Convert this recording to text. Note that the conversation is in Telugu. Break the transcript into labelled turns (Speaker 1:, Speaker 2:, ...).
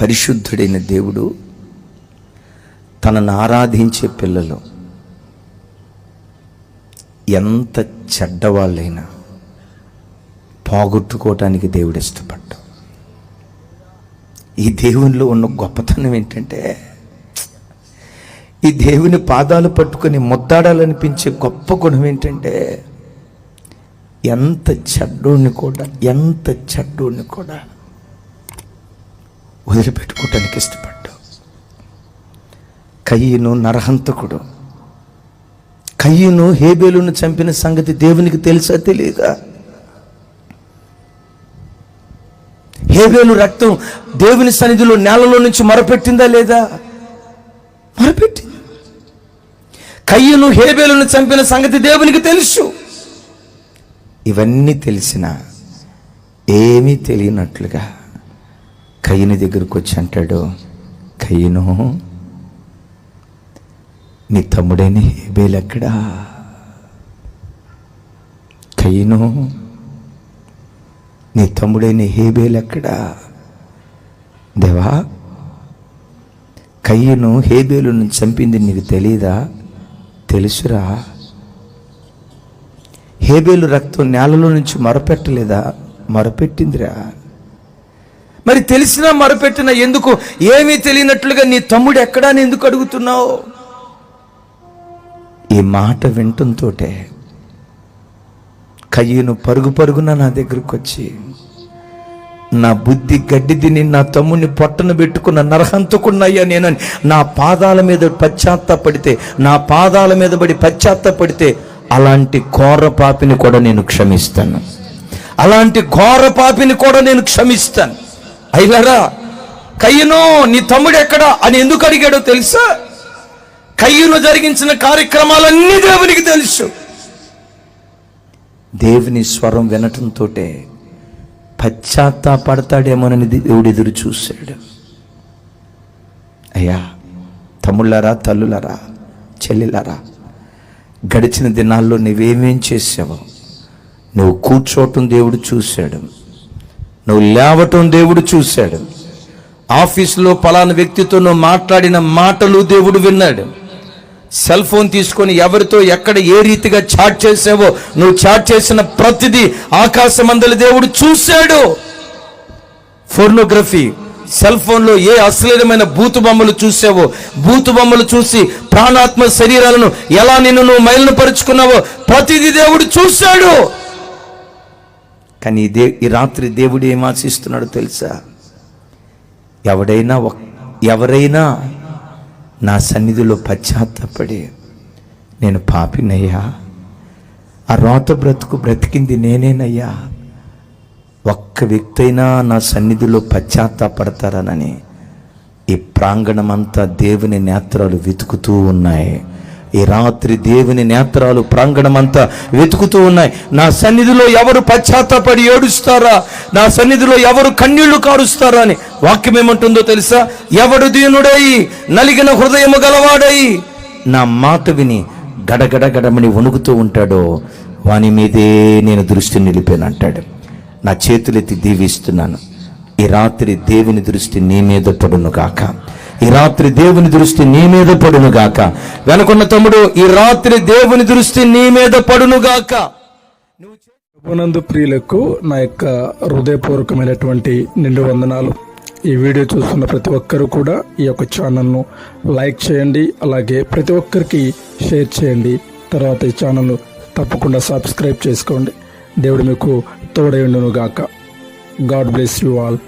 Speaker 1: పరిశుద్ధుడైన దేవుడు తనను ఆరాధించే పిల్లలు ఎంత చెడ్డవాళ్ళైనా పోగొట్టుకోవటానికి దేవుడు ఇష్టపడ్డాడు. ఈ దేవునిలో ఉన్న గొప్పతనం ఏంటంటే, ఈ దేవుని పాదాలు పట్టుకొని ముద్దాడాలనిపించే గొప్ప గుణం ఏంటంటే, ఎంత చెడ్డోడిని కూడా వదిలిపెట్టుకోవటానికి ఇష్టపడ్డాడు. కయీను నరహంతకుడు. కయీను హేబేలును చంపిన సంగతి దేవునికి తెలుసా తెలియదా? హేబేలు రక్తం దేవుని సన్నిధిలో నేలలో నుంచి మొరపెట్టిందా లేదా? మొరపెట్టింది. కయీను హేబేలును చంపిన సంగతి దేవునికి తెలుసు. ఇవన్నీ తెలిసినా ఏమీ తెలియనట్లుగా కయీను దగ్గరకు వచ్చి అంటాడు, కయీను, నీ తమ్ముడైన హేబేలు ఎక్కడా? కయీను, నీ తమ్ముడైన హేబేలు ఎక్కడా? దేవా, కయీను హేబేలును చంపింది నీకు తెలీదా? తెలుసురా. హేబేలు రక్తం నేలలో నుంచి మొరపెట్టలేదా? మొరపెట్టిందిరా. మరి తెలిసినా మొరపెట్టినా ఎందుకు ఏమీ తెలియనట్లుగా నీ తమ్ముడు ఎక్కడా అని ఎందుకు అడుగుతున్నావు? ఈ మాట వింటంతోటే కయీను పరుగున నా దగ్గరకు వచ్చి, నా బుద్ధి గడ్డి తిని నా తమ్ముడిని పొట్టను పెట్టుకున్న నరహంతకున్నయ్యా నేనని నా పాదాల మీద పశ్చాత్తాపడితే, నా పాదాల మీద పడి పశ్చాత్తాపడితే, అలాంటి ఘోర పాపిని కూడా నేను క్షమిస్తాను. అలాంటి ఘోర పాపిని కూడా నేను క్షమిస్తాను. అయ్యారా, కయీను నీ తమ్ముడు ఎక్కడా అని ఎందుకు అడిగాడో తెలుసా? కయీను జరిగించిన కార్యక్రమాలన్నీ దేవునికి తెలుసు. దేవుని స్వరం వినటంతో పశ్చాత్తాపడతాడేమోనని దేవుడు ఎదురు చూశాడు. అయ్యా, తమ్ముళ్ళారా, తల్లులారా, చెల్లిలారా, గడిచిన దినాల్లో నువ్వేమేం చేసావో, నువ్వు కూర్చోవటం దేవుడు చూశాడు, నువ్వు లేవటం దేవుడు చూశాడు, ఆఫీసులో పలానా వ్యక్తితో నువ్వు మాట్లాడిన మాటలు దేవుడు విన్నాడు, సెల్ ఫోన్ తీసుకొని ఎవరితో ఎక్కడ ఏ రీతిగా చాట్ చేసావో, నువ్వు చాట్ చేసిన ప్రతిదీ ఆకాశమందలి దేవుడు చూశాడు. ఫోర్నోగ్రఫీ, సెల్ ఫోన్లో ఏ అశ్లీలమైన బూతు బొమ్మలు చూసావో, బూతు బొమ్మలు చూసి ప్రాణాత్మ శరీరాలను ఎలా నువ్వు మైలను పరుచుకున్నావో ప్రతిదీ దేవుడు చూశాడు. కానీ ఈ రాత్రి దేవుడు ఏం ఆశిస్తున్నాడో తెలుసా? ఎవరైనా నా సన్నిధిలో పశ్చాత్తాపడి, నేను పాపినయ్యా, ఆ రోత బ్రతుకు బ్రతికింది నేనేనయ్యా, ఒక్క వ్యక్తి అయినా నా సన్నిధిలో పశ్చాత్తాపడతారనని ఈ ప్రాంగణమంతా దేవుని నేత్రాలు వెతుకుతూ ఉన్నాయి. ఈ రాత్రి దేవుని నేత్రాలు ప్రాంగణమంతా వెతుకుతూ ఉన్నాయి. నా సన్నిధిలో ఎవరు పశ్చాత్తాపడి ఏడుస్తారా, నా సన్నిధిలో ఎవరు కన్నీళ్లు కారుస్తారా అని వాక్యం ఏమంటుందో తెలుసా? ఎవడు దీనుడై నలిగిన హృదయము గలవాడై నా మాట విని గడగడగడమని వణుకుతూ ఉంటాడో వాని మీదే నేను దృష్టి నిలిపానంటాడు. నా చేతులెత్తి దీవిస్తున్నాను. ఈ రాత్రి దేవుని దృష్టి నీ మీద పడును గాక. ఈ రాత్రి దేవుని దృష్టి నీ మీద పడును గాక. వెనుకున్న తమ్ముడు, ఈ రాత్రి దేవుని దృష్టి నీ మీద పడును గాక.
Speaker 2: ప్రభునందు ప్రియులకు నా యొక్క హృదయపూర్వకమైనటువంటి నిండు వందనాలు. ఈ వీడియో చూస్తున్న ప్రతి ఒక్కరూ కూడా ఈ యొక్క ఛానల్ను లైక్ చేయండి, అలాగే ప్రతి ఒక్కరికి షేర్ చేయండి. తర్వాత ఈ ఛానల్ను తప్పకుండా సబ్స్క్రైబ్ చేసుకోండి. దేవుడు మీకు తోడై ఉండును గాక. God bless you all.